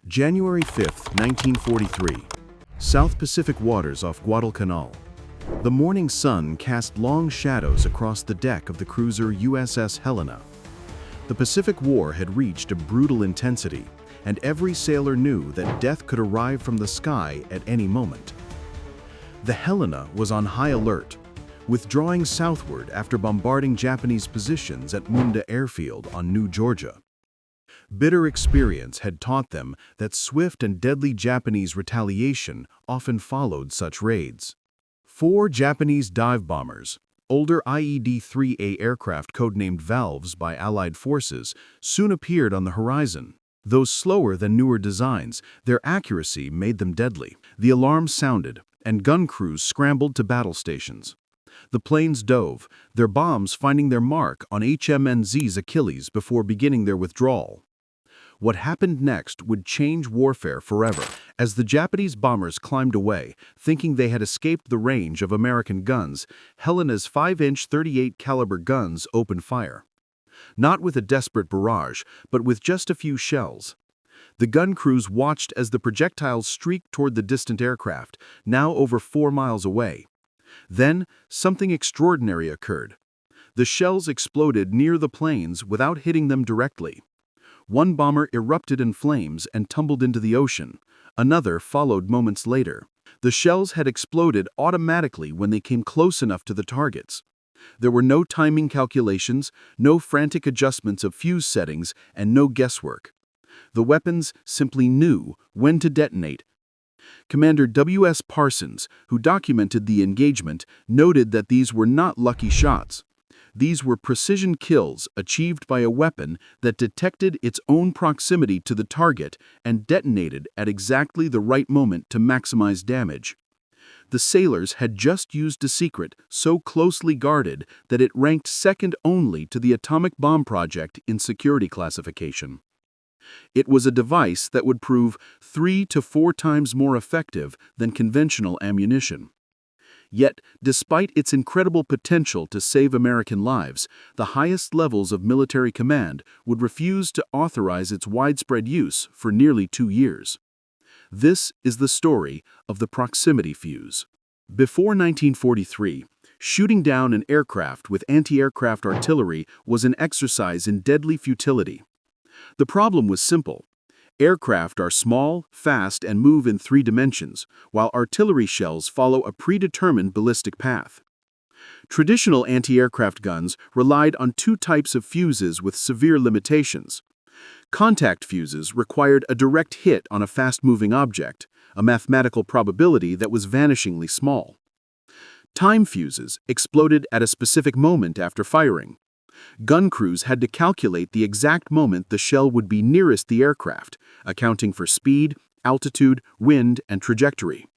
January 5, 1943. South Pacific waters off Guadalcanal. The morning sun cast long shadows across the deck of the cruiser USS Helena. The Pacific War had reached a brutal intensity, and every sailor knew that death could arrive from the sky at any moment. The Helena was on high alert, withdrawing southward after bombarding Japanese positions at Munda Airfield on New Georgia. Bitter experience had taught them that swift and deadly Japanese retaliation often followed such raids. 4 Japanese dive bombers, older IED-3A aircraft codenamed Valves by Allied forces, soon appeared on the horizon. Though slower than newer designs, their accuracy made them deadly. The alarm sounded, and gun crews scrambled to battle stations. The planes dove, their bombs finding their mark on HMNZ's Achilles before beginning their withdrawal. What happened next would change warfare forever, as the Japanese bombers climbed away, thinking they had escaped the range of American guns. Helena's 5-inch 38 caliber guns opened fire. Not with a desperate barrage, but with just a few shells. The gun crews watched as the projectiles streaked toward the distant aircraft, now over 4 miles away. Then, something extraordinary occurred. The shells exploded near the planes without hitting them directly. One bomber erupted in flames and tumbled into the ocean. Another followed moments later. The shells had exploded automatically when they came close enough to the targets. There were no timing calculations, no frantic adjustments of fuse settings, and no guesswork. The weapons simply knew when to detonate. Commander W.S. Parsons, who documented the engagement, noted that these were not lucky shots. These were precision kills achieved by a weapon that detected its own proximity to the target and detonated at exactly the right moment to maximize damage. The sailors had just used a secret so closely guarded that it ranked second only to the atomic bomb project in security classification. It was a device that would prove 3 to 4 times more effective than conventional ammunition. Yet, despite its incredible potential to save American lives, the highest levels of military command would refuse to authorize its widespread use for nearly 2 years. This is the story of the proximity fuse. Before 1943, shooting down an aircraft with anti-aircraft artillery was an exercise in deadly futility. The problem was simple. Aircraft are small, fast, and move in 3 dimensions, while artillery shells follow a predetermined ballistic path. Traditional anti-aircraft guns relied on 2 types of fuses with severe limitations. Contact fuses required a direct hit on a fast-moving object, a mathematical probability that was vanishingly small. Time fuses exploded at a specific moment after firing. Gun crews had to calculate the exact moment the shell would be nearest the aircraft, accounting for speed, altitude, wind, and trajectory.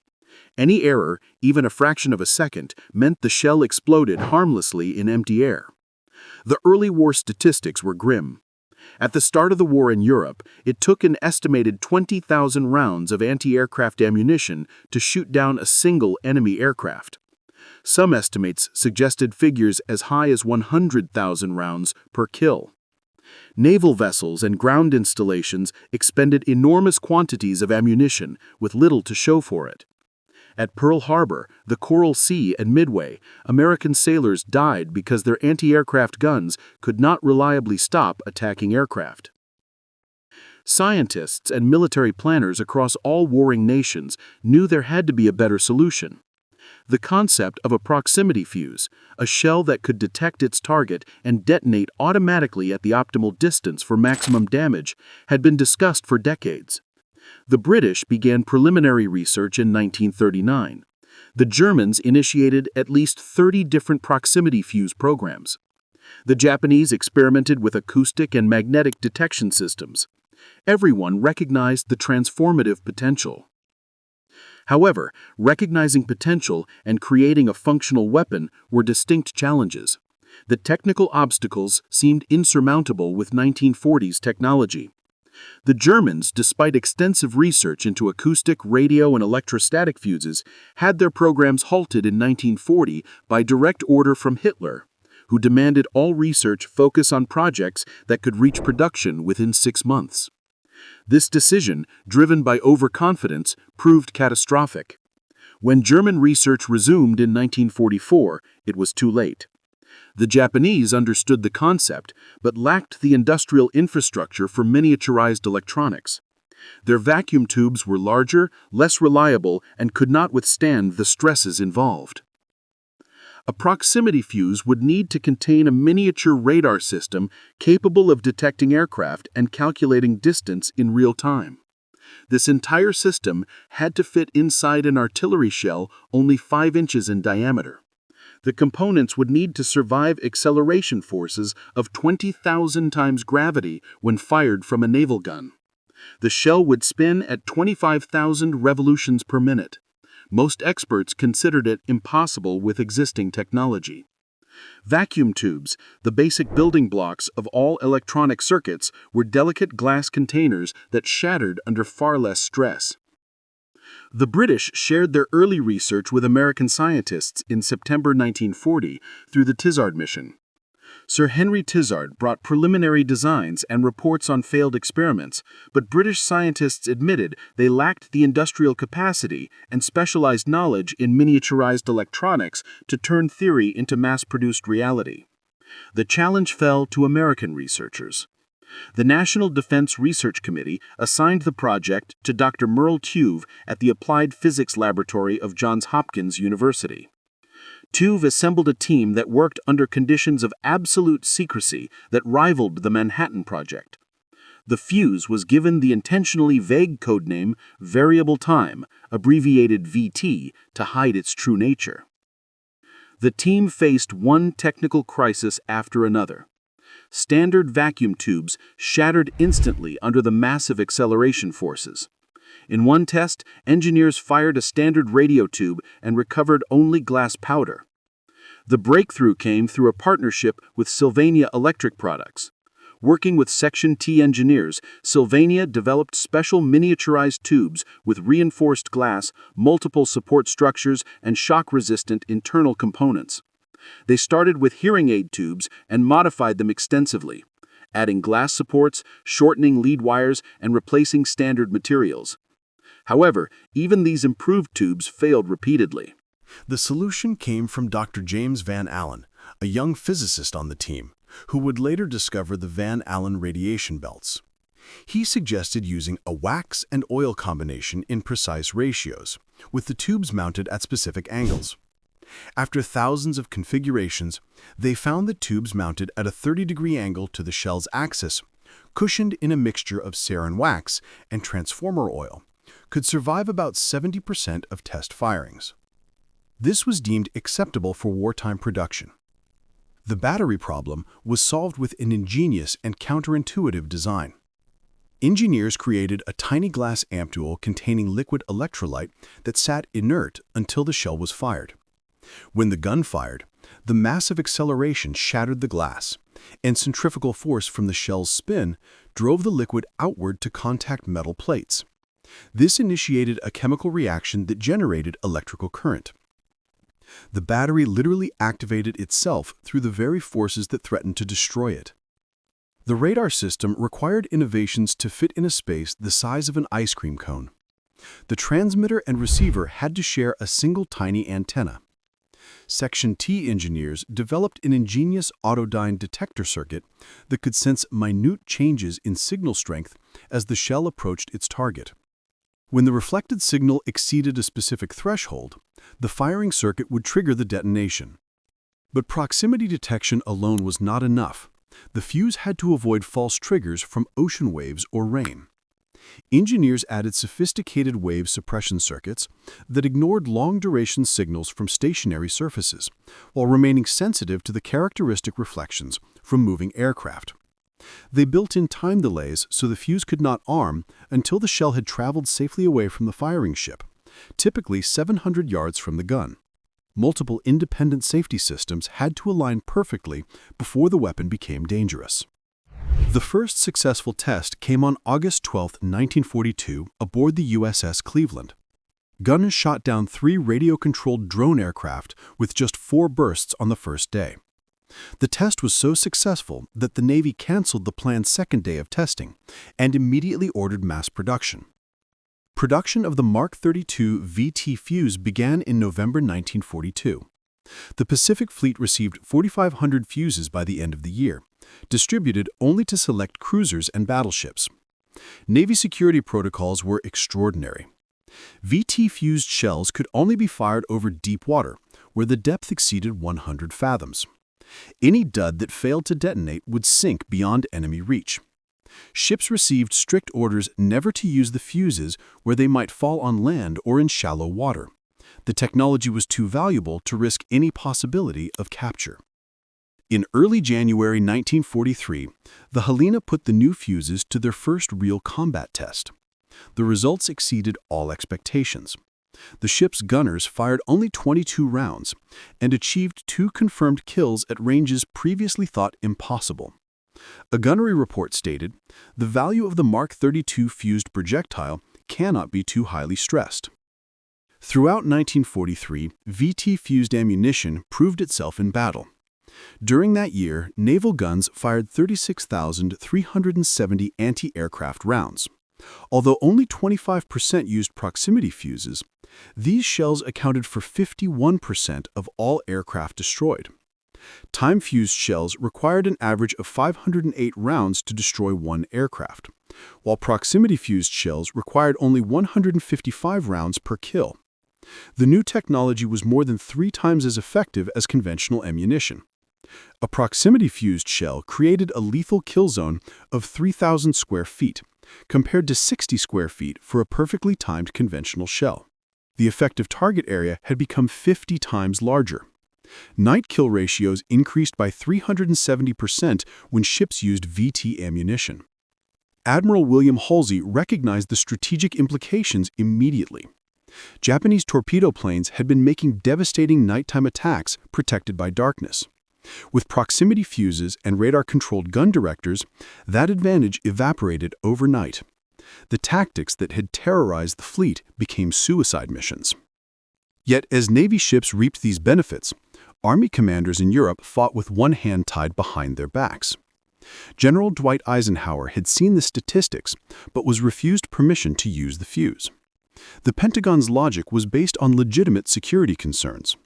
Any error, even a fraction of a second, meant the shell exploded harmlessly in empty air. The early war statistics were grim. At the start of the war in Europe, it took an estimated 20,000 rounds of anti-aircraft ammunition to shoot down a single enemy aircraft. Some estimates suggested figures as high as 100,000 rounds per kill. Naval vessels and ground installations expended enormous quantities of ammunition with little to show for it. At Pearl Harbor, the Coral Sea, and Midway, American sailors died because their anti-aircraft guns could not reliably stop attacking aircraft. Scientists and military planners across all warring nations knew there had to be a better solution. The concept of a proximity fuse, a shell that could detect its target and detonate automatically at the optimal distance for maximum damage, had been discussed for decades. The British began preliminary research in 1939. The Germans initiated at least 30 different proximity fuse programs. The Japanese experimented with acoustic and magnetic detection systems. Everyone recognized the transformative potential. However, recognizing potential and creating a functional weapon were distinct challenges. The technical obstacles seemed insurmountable with 1940s technology. The Germans, despite extensive research into acoustic, radio, and electrostatic fuses, had their programs halted in 1940 by direct order from Hitler, who demanded all research focus on projects that could reach production within 6 months. This decision, driven by overconfidence, proved catastrophic. When German research resumed in 1944, it was too late. The Japanese understood the concept, but lacked the industrial infrastructure for miniaturized electronics. Their vacuum tubes were larger, less reliable, and could not withstand the stresses involved. A proximity fuse would need to contain a miniature radar system capable of detecting aircraft and calculating distance in real time. This entire system had to fit inside an artillery shell only 5 inches in diameter. The components would need to survive acceleration forces of 20,000 times gravity when fired from a naval gun. The shell would spin at 25,000 revolutions per minute. Most experts considered it impossible with existing technology. Vacuum tubes, the basic building blocks of all electronic circuits, were delicate glass containers that shattered under far less stress. The British shared their early research with American scientists in September 1940 through the Tizard mission. Sir Henry Tizard brought preliminary designs and reports on failed experiments, but British scientists admitted they lacked the industrial capacity and specialized knowledge in miniaturized electronics to turn theory into mass-produced reality. The challenge fell to American researchers. The National Defense Research Committee assigned the project to Dr. Merle Tuve at the Applied Physics Laboratory of Johns Hopkins University. Tuve assembled a team that worked under conditions of absolute secrecy that rivaled the Manhattan Project. The fuse was given the intentionally vague codename Variable Time, abbreviated VT, to hide its true nature. The team faced one technical crisis after another. Standard vacuum tubes shattered instantly under the massive acceleration forces. In one test, engineers fired a standard radio tube and recovered only glass powder. The breakthrough came through a partnership with Sylvania Electric Products. Working with Section T engineers, Sylvania developed special miniaturized tubes with reinforced glass, multiple support structures, and shock-resistant internal components. They started with hearing aid tubes and modified them extensively, adding glass supports, shortening lead wires, and replacing standard materials. However, even these improved tubes failed repeatedly. The solution came from Dr. James Van Allen, a young physicist on the team, who would later discover the Van Allen radiation belts. He suggested using a wax and oil combination in precise ratios, with the tubes mounted at specific angles. After thousands of configurations, they found the tubes mounted at a 30-degree angle to the shell's axis, cushioned in a mixture of sarin wax and transformer oil, could survive about 70% of test firings. This was deemed acceptable for wartime production. The battery problem was solved with an ingenious and counterintuitive design. Engineers created a tiny glass ampule containing liquid electrolyte that sat inert until the shell was fired. When the gun fired, the massive acceleration shattered the glass, and centrifugal force from the shell's spin drove the liquid outward to contact metal plates. This initiated a chemical reaction that generated electrical current. The battery literally activated itself through the very forces that threatened to destroy it. The radar system required innovations to fit in a space the size of an ice cream cone. The transmitter and receiver had to share a single tiny antenna. Section T engineers developed an ingenious autodyne detector circuit that could sense minute changes in signal strength as the shell approached its target. When the reflected signal exceeded a specific threshold, the firing circuit would trigger the detonation. But proximity detection alone was not enough. The fuse had to avoid false triggers from ocean waves or rain. Engineers added sophisticated wave suppression circuits that ignored long-duration signals from stationary surfaces, while remaining sensitive to the characteristic reflections from moving aircraft. They built in time delays so the fuse could not arm until the shell had traveled safely away from the firing ship, typically 700 yards from the gun. Multiple independent safety systems had to align perfectly before the weapon became dangerous. The first successful test came on August 12, 1942, aboard the USS Cleveland. Gunners shot down 3 radio-controlled drone aircraft with just 4 bursts on the first day. The test was so successful that the Navy canceled the planned second day of testing and immediately ordered mass production. Production of the Mark 32 VT fuse began in November 1942. The Pacific Fleet received 4,500 fuses by the end of the year, distributed only to select cruisers and battleships. Navy security protocols were extraordinary. VT-fused shells could only be fired over deep water, where the depth exceeded 100 fathoms. Any dud that failed to detonate would sink beyond enemy reach. Ships received strict orders never to use the fuses where they might fall on land or in shallow water. The technology was too valuable to risk any possibility of capture. In early January 1943, the Helena put the new fuses to their first real combat test. The results exceeded all expectations. The ship's gunners fired only 22 rounds and achieved 2 confirmed kills at ranges previously thought impossible. A gunnery report stated, "The value of the Mark 32 fused projectile cannot be too highly stressed." Throughout 1943, VT-fused ammunition proved itself in battle. During that year, naval guns fired 36,370 anti-aircraft rounds. Although only 25% used proximity fuses, these shells accounted for 51% of all aircraft destroyed. Time-fused shells required an average of 508 rounds to destroy one aircraft, while proximity-fused shells required only 155 rounds per kill. The new technology was more than 3 times as effective as conventional ammunition. A proximity-fused shell created a lethal kill zone of 3,000 square feet, compared to 60 square feet for a perfectly timed conventional shell. The effective target area had become 50 times larger. Night kill ratios increased by 370% when ships used VT ammunition. Admiral William Halsey recognized the strategic implications immediately. Japanese torpedo planes had been making devastating nighttime attacks protected by darkness. With proximity fuses and radar-controlled gun directors, that advantage evaporated overnight. The tactics that had terrorized the fleet became suicide missions. Yet, as Navy ships reaped these benefits, Army commanders in Europe fought with one hand tied behind their backs. General Dwight Eisenhower had seen the statistics, but was refused permission to use the fuse. The Pentagon's logic was based on legitimate security concerns.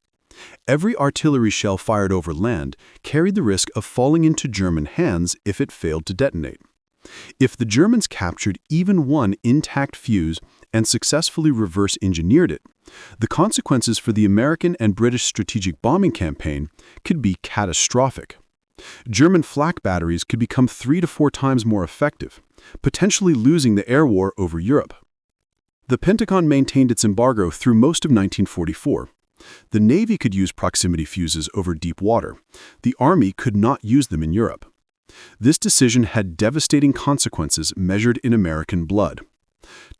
Every artillery shell fired over land carried the risk of falling into German hands if it failed to detonate. If the Germans captured even one intact fuse and successfully reverse-engineered it, the consequences for the American and British strategic bombing campaign could be catastrophic. German flak batteries could become 3 to 4 times more effective, potentially losing the air war over Europe. The Pentagon maintained its embargo through most of 1944. The Navy could use proximity fuses over deep water. The Army could not use them in Europe. This decision had devastating consequences measured in American blood.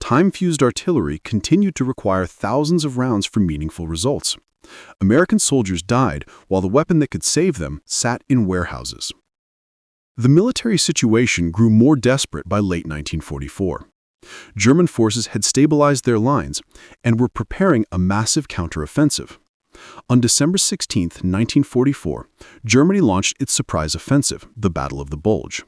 Time-fused artillery continued to require thousands of rounds for meaningful results. American soldiers died while the weapon that could save them sat in warehouses. The military situation grew more desperate by late 1944. German forces had stabilized their lines and were preparing a massive counteroffensive. On December 16, 1944, Germany launched its surprise offensive, the Battle of the Bulge.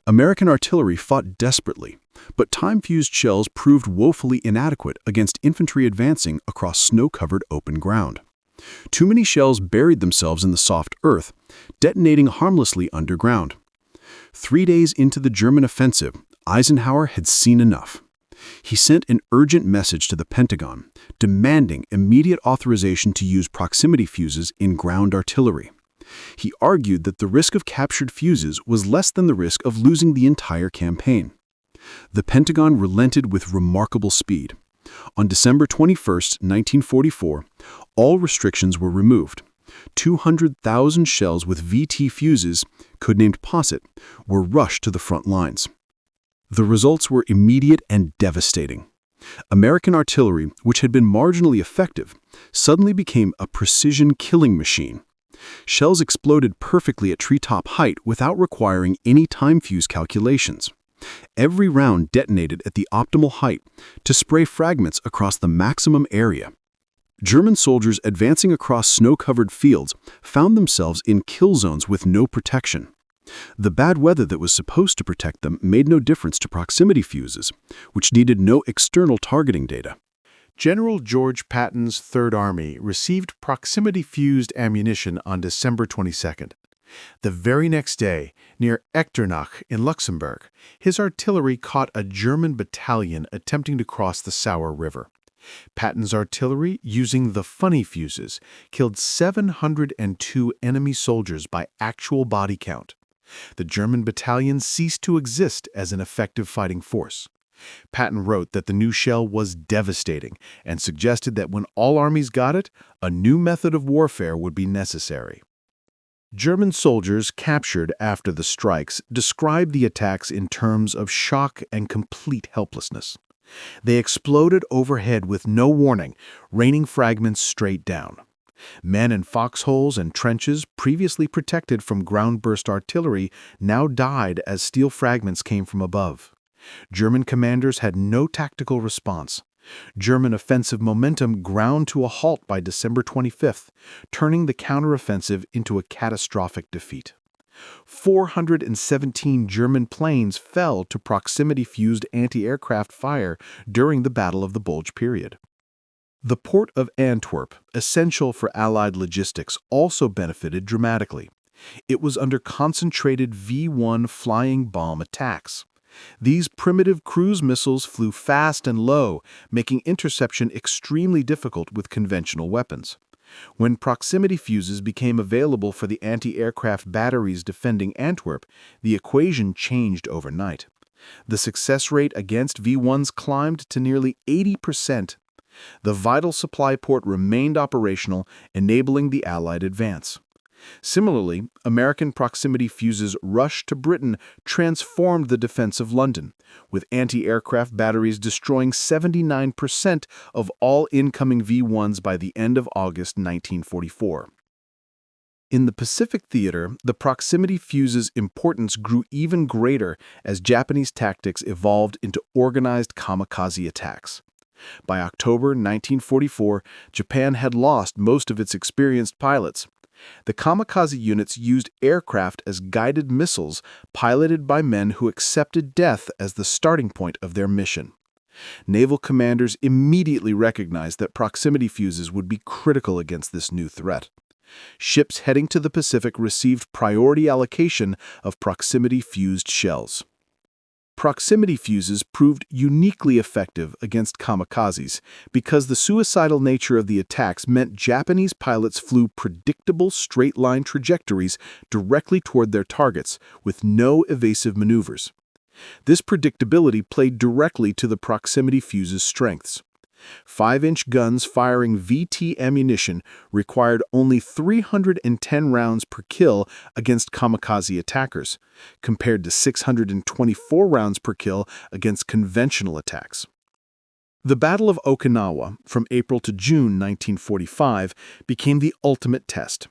American artillery fought desperately, but time-fused shells proved woefully inadequate against infantry advancing across snow-covered open ground. Too many shells buried themselves in the soft earth, detonating harmlessly underground. 3 days into the German offensive, Eisenhower had seen enough. He sent an urgent message to the Pentagon, demanding immediate authorization to use proximity fuses in ground artillery. He argued that the risk of captured fuses was less than the risk of losing the entire campaign. The Pentagon relented with remarkable speed. On December 21, 1944, all restrictions were removed. 200,000 shells with VT fuses, codenamed Posset, were rushed to the front lines. The results were immediate and devastating. American artillery, which had been marginally effective, suddenly became a precision killing machine. Shells exploded perfectly at treetop height without requiring any time fuse calculations. Every round detonated at the optimal height to spray fragments across the maximum area. German soldiers advancing across snow-covered fields found themselves in kill zones with no protection. The bad weather that was supposed to protect them made no difference to proximity fuses, which needed no external targeting data. General George Patton's Third Army received proximity-fused ammunition on December 22nd. The very next day, near Echternach in Luxembourg, his artillery caught a German battalion attempting to cross the Sauer River. Patton's artillery, using the funny fuses, killed 702 enemy soldiers by actual body count. The German battalion ceased to exist as an effective fighting force. Patton wrote that the new shell was devastating and suggested that when all armies got it, a new method of warfare would be necessary. German soldiers captured after the strikes described the attacks in terms of shock and complete helplessness. They exploded overhead with no warning, raining fragments straight down. Men in foxholes and trenches previously protected from ground-burst artillery now died as steel fragments came from above. German commanders had no tactical response. German offensive momentum ground to a halt by December 25th, turning the counteroffensive into a catastrophic defeat. 417 German planes fell to proximity-fused anti-aircraft fire during the Battle of the Bulge period. The port of Antwerp, essential for Allied logistics, also benefited dramatically. It was under concentrated V-1 flying bomb attacks. These primitive cruise missiles flew fast and low, making interception extremely difficult with conventional weapons. When proximity fuses became available for the anti-aircraft batteries defending Antwerp, the equation changed overnight. The success rate against V-1s climbed to nearly 80%. The vital supply port remained operational, enabling the Allied advance. Similarly, American proximity fuses' rush to Britain transformed the defense of London, with anti-aircraft batteries destroying 79% of all incoming V-1s by the end of August 1944. In the Pacific theater, the proximity fuse's importance grew even greater as Japanese tactics evolved into organized kamikaze attacks. By October 1944, Japan had lost most of its experienced pilots. The kamikaze units used aircraft as guided missiles piloted by men who accepted death as the starting point of their mission. Naval commanders immediately recognized that proximity fuses would be critical against this new threat. Ships heading to the Pacific received priority allocation of proximity-fused shells. Proximity fuses proved uniquely effective against kamikazes because the suicidal nature of the attacks meant Japanese pilots flew predictable straight-line trajectories directly toward their targets with no evasive maneuvers. This predictability played directly to the proximity fuse's strengths. 5-inch guns firing VT ammunition required only 310 rounds per kill against kamikaze attackers, compared to 624 rounds per kill against conventional attacks. The Battle of Okinawa, from April to June 1945, became the ultimate test.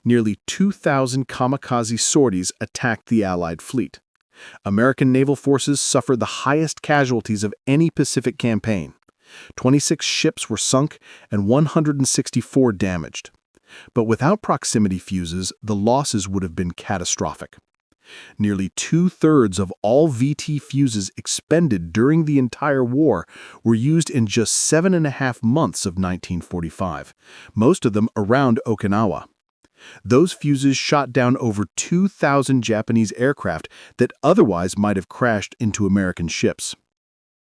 Nearly 2,000 kamikaze sorties attacked the Allied fleet. American naval forces suffered the highest casualties of any Pacific campaign. 26 ships were sunk and 164 damaged. But without proximity fuses, the losses would have been catastrophic. Nearly 2/3 of all VT fuses expended during the entire war were used in just 7.5 months of 1945, most of them around Okinawa. Those fuses shot down over 2,000 Japanese aircraft that otherwise might have crashed into American ships.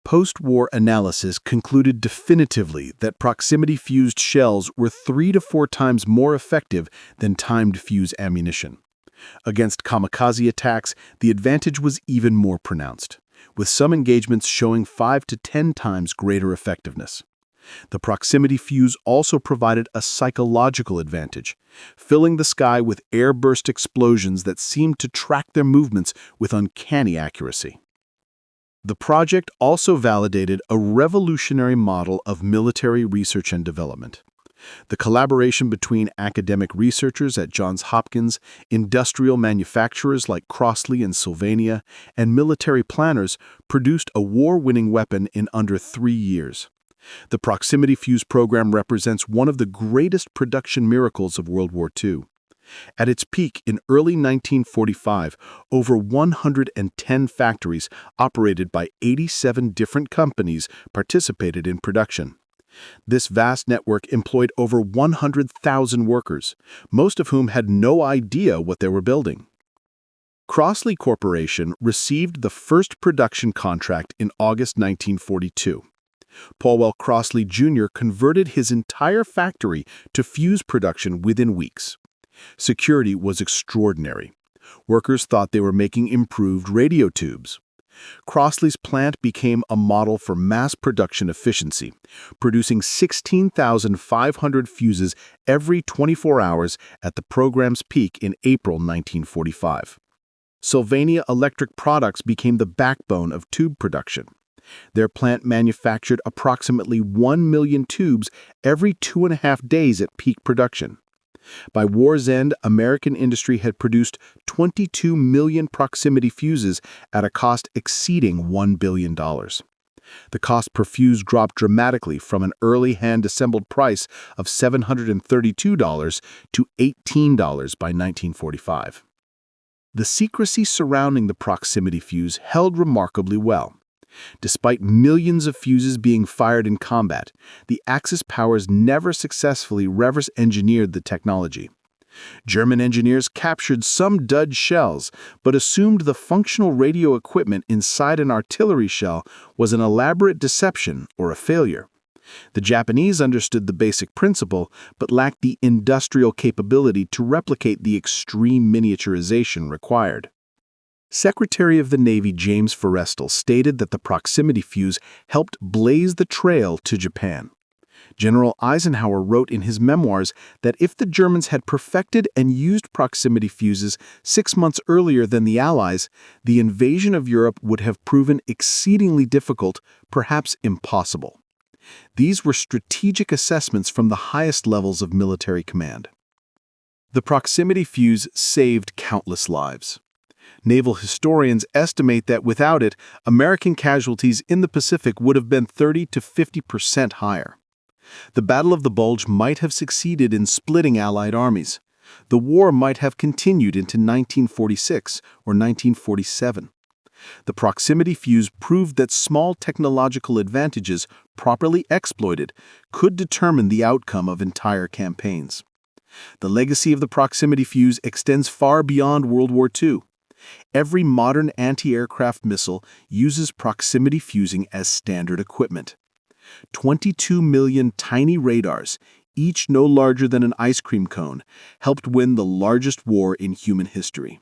Post-war analysis concluded definitively that proximity-fused shells were 3 to 4 times more effective than timed fuse ammunition. Against kamikaze attacks, the advantage was even more pronounced, with some engagements showing 5 to 10 times greater effectiveness. The proximity fuse also provided a psychological advantage, filling the sky with air-burst explosions that seemed to track their movements with uncanny accuracy. The project also validated a revolutionary model of military research and development. The collaboration between academic researchers at Johns Hopkins, industrial manufacturers like Crossley and Sylvania, and military planners produced a war-winning weapon in under 3 years. The proximity fuse program represents one of the greatest production miracles of World War II. At its peak in early 1945, over 110 factories operated by 87 different companies participated in production. This vast network employed over 100,000 workers, most of whom had no idea what they were building. Crossley Corporation received the first production contract in August 1942. Paulwell Crossley Jr. converted his entire factory to fuse production within weeks. Security was extraordinary. Workers thought they were making improved radio tubes. Crossley's plant became a model for mass production efficiency, producing 16,500 fuses every 24 hours at the program's peak in April 1945. Sylvania Electric Products became the backbone of tube production. Their plant manufactured approximately 1 million tubes every 2.5 days at peak production. By war's end, American industry had produced 22 million proximity fuses at a cost exceeding $1 billion. The cost per fuse dropped dramatically from an early hand-assembled price of $732 to $18 by 1945. The secrecy surrounding the proximity fuse held remarkably well. Despite millions of fuses being fired in combat, the Axis powers never successfully reverse-engineered the technology. German engineers captured some dud shells, but assumed the functional radio equipment inside an artillery shell was an elaborate deception or a failure. The Japanese understood the basic principle, but lacked the industrial capability to replicate the extreme miniaturization required. Secretary of the Navy James Forrestal stated that the proximity fuse helped blaze the trail to Japan. General Eisenhower wrote in his memoirs that if the Germans had perfected and used proximity fuses 6 months earlier than the Allies, the invasion of Europe would have proven exceedingly difficult, perhaps impossible. These were strategic assessments from the highest levels of military command. The proximity fuse saved countless lives. Naval historians estimate that without it, American casualties in the Pacific would have been 30 to 50% higher. The Battle of the Bulge might have succeeded in splitting Allied armies. The war might have continued into 1946 or 1947. The proximity fuse proved that small technological advantages, properly exploited, could determine the outcome of entire campaigns. The legacy of the proximity fuse extends far beyond World War II. Every modern anti-aircraft missile uses proximity fusing as standard equipment. 22 million tiny radars, each no larger than an ice cream cone, helped win the largest war in human history.